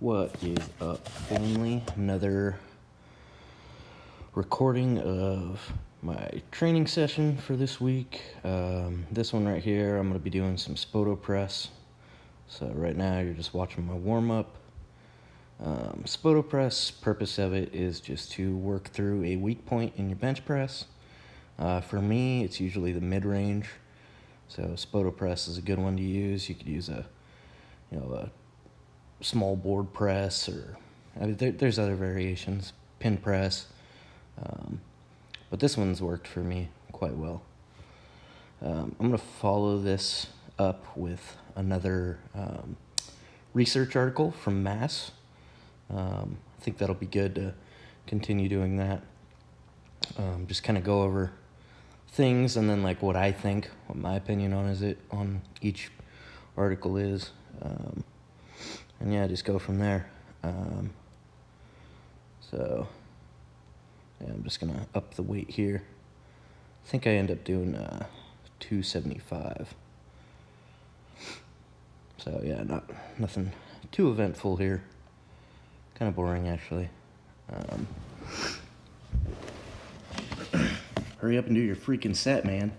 What is up, family? Another recording of my training session for this week. This one right here, I'm going to be doing some Spoto press. So right now you're just watching my warm-up. Spoto press, purpose of it is just to work through a weak point in your bench press. For me, it's usually the mid-range. So Spoto press is a good one to use. You could use a small board press, or there's other variations, pin press, but this one's worked for me quite well. I'm going to follow this up with another research article from Mass. I think that'll be good to continue doing that. Just kind of go over things and then like what I think, what my opinion on each article is. And yeah, just go from there. So yeah, I'm just gonna up the weight here. I think I end up doing 275. So yeah, nothing too eventful here. Kind of boring actually. Hurry up and do your freaking set, man.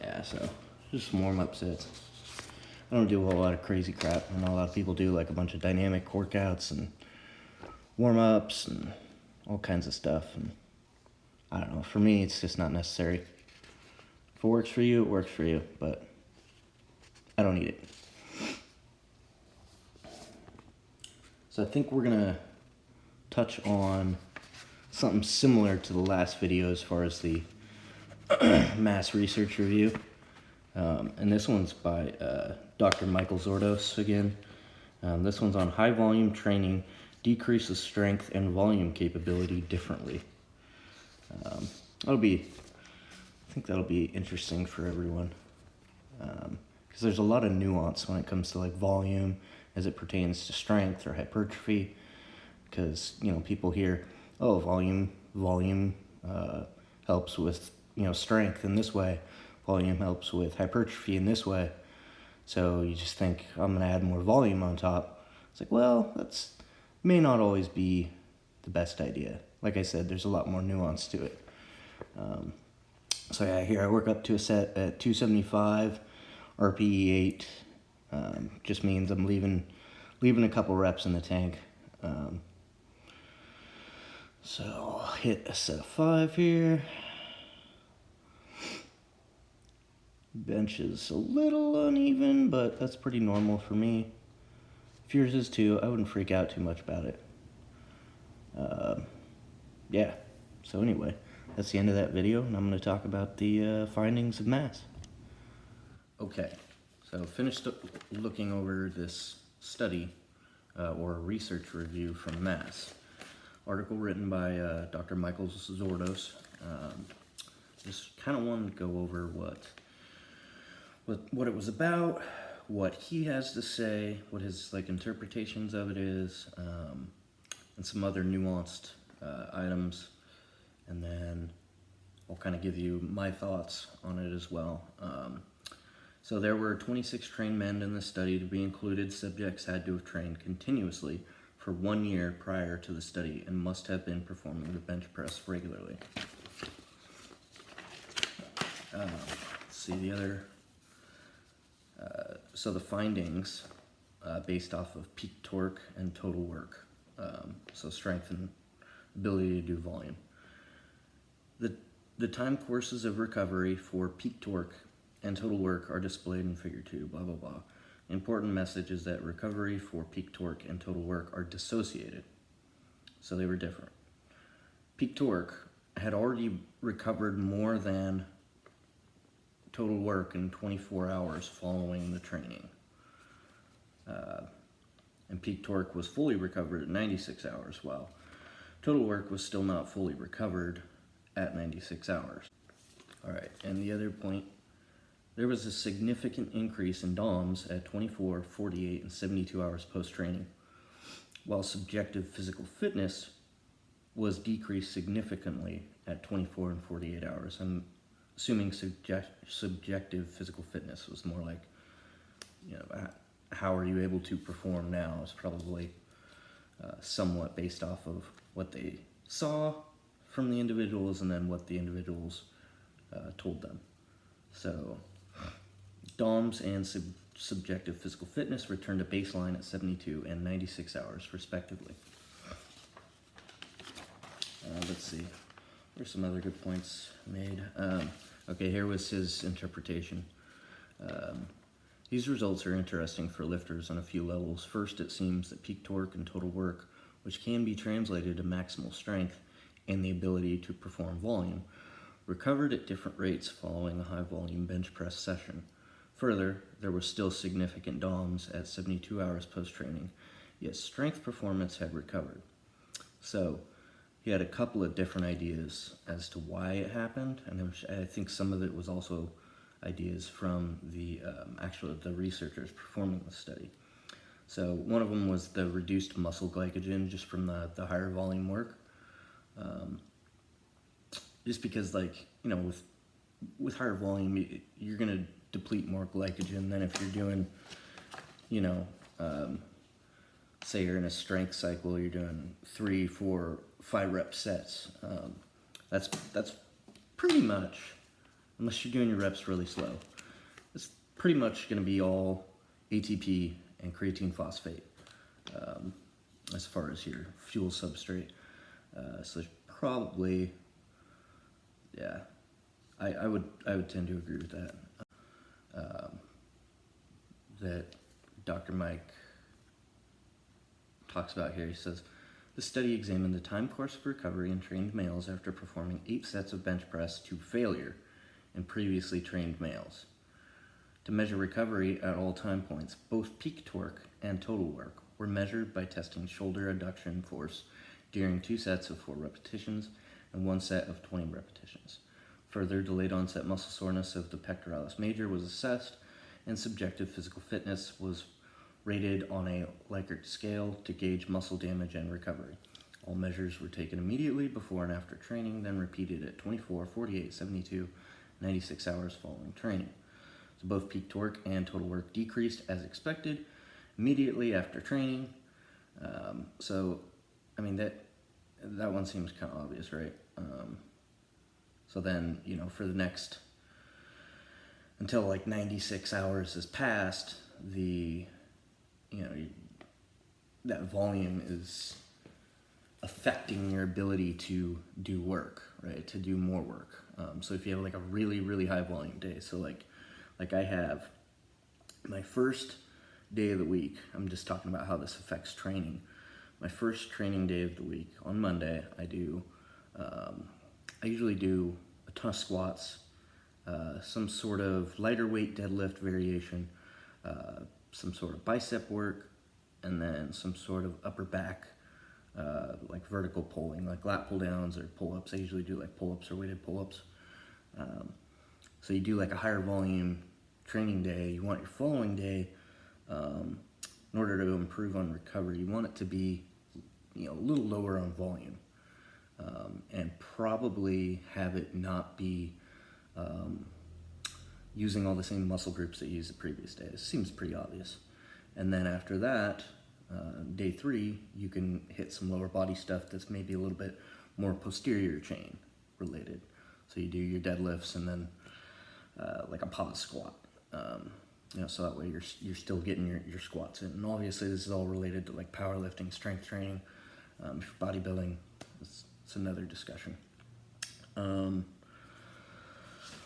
Yeah, so just some warm-up sets. I don't do a whole lot of crazy crap. I know a lot of people do like a bunch of dynamic workouts and warm-ups and all kinds of stuff. And I don't know, for me, it's just not necessary. If it works for you, it works for you, but I don't need it. So I think we're gonna touch on something similar to the last video as far as the mass research review. And this one's by Dr. Michael Zordos again. This one's on high volume training decreases strength and volume capability differently. I think that'll be interesting for everyone. Because there's a lot of nuance when it comes to like volume as it pertains to strength or hypertrophy. Because, people hear, oh, volume helps with, strength in this way. Volume helps with hypertrophy in this way. So you just think, I'm going to add more volume on top. It's like, well, that's may not always be the best idea. Like I said, there's a lot more nuance to it. So yeah, here I work up to a set at 275, RPE 8. Just means I'm leaving a couple reps in the tank. So I'll hit a set of 5 here. Bench is a little uneven, but that's pretty normal for me. If yours is too, I wouldn't freak out too much about it. Yeah, so anyway, that's the end of that video, and I'm going to talk about the findings of Mass. Okay, so finished looking over this study, or research review from Mass. Article written by Dr. Michael Zordos. Just kind of wanted to go over what it was about, what he has to say, what his interpretations of it is, and some other nuanced items, and then I'll kind of give you my thoughts on it as well. So there were 26 trained men in the study. To be included, subjects had to have trained continuously for 1 year prior to the study and must have been performing the bench press regularly. Let's see the other. So the findings based off of peak torque and total work. So strength and ability to do volume. The time courses of recovery for peak torque and total work are displayed in figure 2, blah, blah, blah. Important message is that recovery for peak torque and total work are dissociated. So they were different. Peak torque had already recovered more than total work in 24 hours following the training. And peak torque was fully recovered at 96 hours, while total work was still not fully recovered at 96 hours. All right, and the other point, there was a significant increase in DOMs at 24, 48, and 72 hours post-training, while subjective physical fitness was decreased significantly at 24 and 48 hours. And assuming subjective physical fitness was more like, how are you able to perform now is probably somewhat based off of what they saw from the individuals and then what the individuals told them. So DOMS and subjective physical fitness returned to baseline at 72 and 96 hours respectively. Let's see, there's some other good points made. Okay, here was his interpretation. These results are interesting for lifters on a few levels. First, it seems that peak torque and total work, which can be translated to maximal strength and the ability to perform volume, recovered at different rates following a high volume bench press session. Further, there was still significant DOMS at 72 hours post-training, yet strength performance had recovered. So he had a couple of different ideas as to why it happened, and I think some of it was also ideas from the researchers performing the study. So one of them was the reduced muscle glycogen just from the higher volume work. Just because, with higher volume, you're going to deplete more glycogen than if you're doing, say you're in a strength cycle, you're doing 3, 4, 5 rep sets. That's pretty much, unless you're doing your reps really slow, it's pretty much going to be all ATP and creatine phosphate as far as your fuel substrate. So there's probably, I would tend to agree with that. That Dr. Mike talks about here. He says, the study examined the time course of recovery in trained males after performing 8 sets of bench press to failure in previously trained males. To measure recovery at all time points, both peak torque and total work were measured by testing shoulder adduction force during 2 sets of 4 repetitions and 1 set of 20 repetitions. Further, delayed onset muscle soreness of the pectoralis major was assessed, and subjective physical fitness was rated on a Likert scale to gauge muscle damage and recovery. All measures were taken immediately before and after training, then repeated at 24, 48, 72, 96 hours following training. So both peak torque and total work decreased as expected immediately after training. That one seems kind of obvious, right? So then, for the next, until 96 hours has passed, that volume is affecting your ability to do work, right? To do more work. So if you have a really, really high volume day, so like I have my first day of the week, I'm just talking about how this affects training. My first training day of the week, on Monday, I usually do a ton of squats, some sort of lighter weight deadlift variation, some sort of bicep work, and then some sort of upper back, vertical pulling, like lat pull downs or pull-ups. I usually do pull-ups or weighted pull-ups. So you do a higher volume training day. You want your following day, in order to improve on recovery, you want it to be a little lower on volume, and probably have it not be using all the same muscle groups that you used the previous day. It seems pretty obvious. And then after that, day 3, you can hit some lower body stuff that's maybe a little bit more posterior chain related. So you do your deadlifts and then a pause squat. So that way you're still getting your squats in. And obviously this is all related to powerlifting, strength training, bodybuilding. It's another discussion.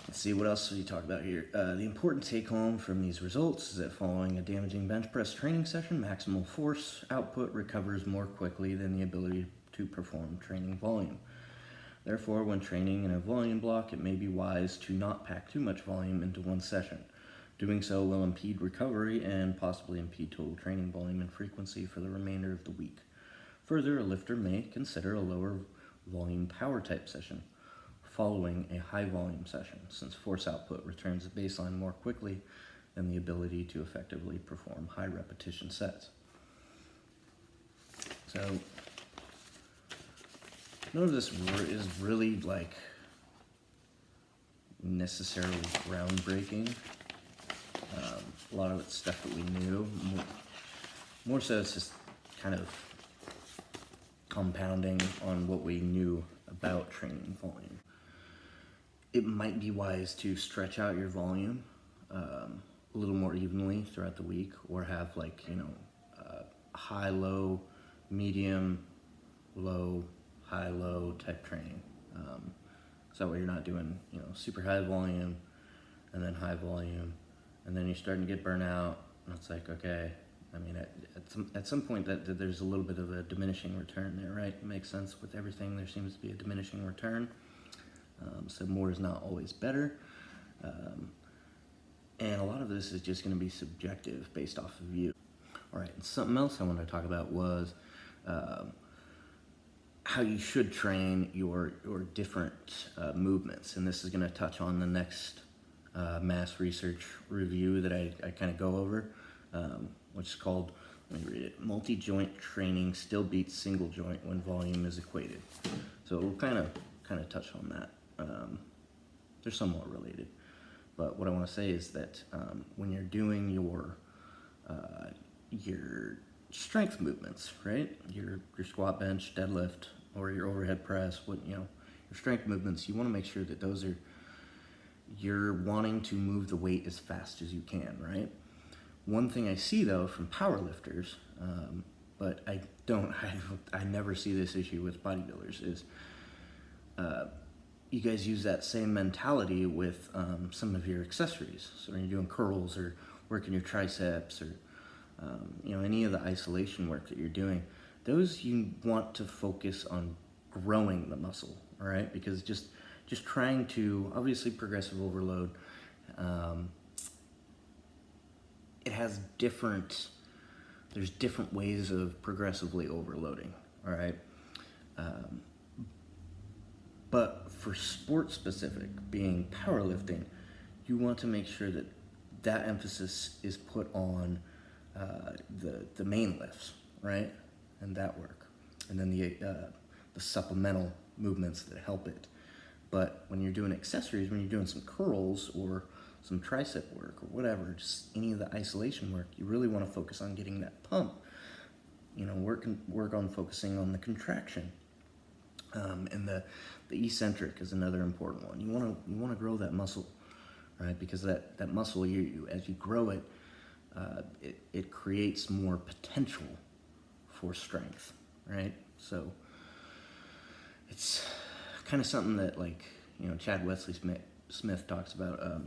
Let's see, what else did he talk about here? The important take home from these results is that following a damaging bench press training session, maximal force output recovers more quickly than the ability to perform training volume. Therefore, when training in a volume block, it may be wise to not pack too much volume into one session. Doing so will impede recovery and possibly impede total training volume and frequency for the remainder of the week. Further, a lifter may consider a lower volume power type session following a high volume session, since force output returns to baseline more quickly than the ability to effectively perform high repetition sets. So none of this is really necessarily groundbreaking. A lot of it's stuff that we knew. More so, it's just kind of compounding on what we knew about training volume. It might be wise to stretch out your volume a little more evenly throughout the week, or have high, low, medium, low, high, low type training. So that way you're not doing super high volume and then high volume, and then you're starting to get burnt out, and it's like, okay, I mean, at some point that there's a little bit of a diminishing return there, right? It makes sense with everything. There seems to be a diminishing return. So more is not always better. And a lot of this is just going to be subjective based off of you. All right, and something else I wanted to talk about was how you should train your different movements. And this is going to touch on the next mass research review that I kind of go over, which is called, let me read it, multi-joint training still beats single joint when volume is equated. So we'll kind of touch on that. They're somewhat related. But what I want to say is that when you're doing your strength movements, right? Your squat, bench, deadlift, or your overhead press, your strength movements, you want to make sure that those are, you're wanting to move the weight as fast as you can, right? One thing I see though from powerlifters, but I never see this issue with bodybuilders, is you guys use that same mentality with some of your accessories. So when you're doing curls or working your triceps, or any of the isolation work that you're doing, those you want to focus on growing the muscle, all right? Because just trying to, obviously progressive overload, it has there's different ways of progressively overloading, all right? But for sport specific, being powerlifting, you want to make sure that emphasis is put on the main lifts, right? And that work. And then the supplemental movements that help it. But when you're doing accessories, when you're doing some curls or some tricep work or whatever, just any of the isolation work, you really want to focus on getting that pump. Work on focusing on the contraction. And the eccentric is another important one. You want to grow that muscle, right? Because that muscle, as you grow it, it creates more potential for strength, right? So it's kind of something that, Chad Wesley Smith talks about,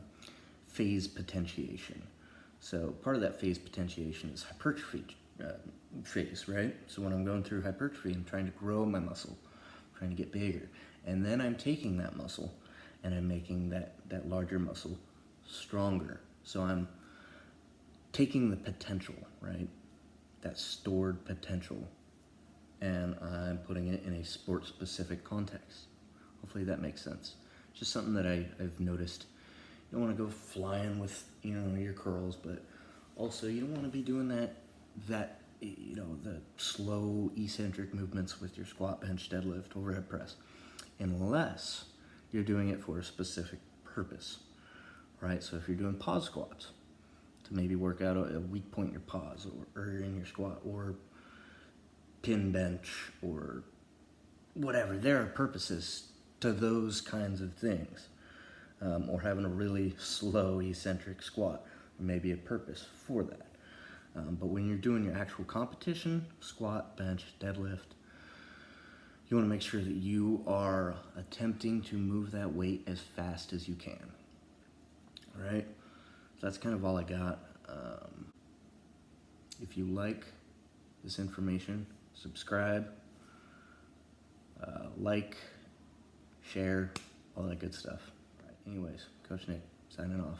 phase potentiation. So part of that phase potentiation is hypertrophy phase, right? So when I'm going through hypertrophy, I'm trying to grow my muscle, trying to get bigger. And then I'm taking that muscle and I'm making that larger muscle stronger. So I'm taking the potential, right? That stored potential, and I'm putting it in a sport-specific context. Hopefully that makes sense. Just something that I've noticed. You don't want to go flying with, your curls, but also you don't want to be doing that the slow eccentric movements with your squat, bench, deadlift, overhead press, unless you're doing it for a specific purpose, right? So if you're doing pause squats, to maybe work out a weak point in your pause or in your squat, or pin bench, or whatever, there are purposes to those kinds of things. Or having a really slow eccentric squat, there may be a purpose for that. But when you're doing your actual competition, squat, bench, deadlift, you want to make sure that you are attempting to move that weight as fast as you can. All right? So that's kind of all I got. If you like this information, subscribe, like, share, all that good stuff. All right, anyways, Coach Nick signing off.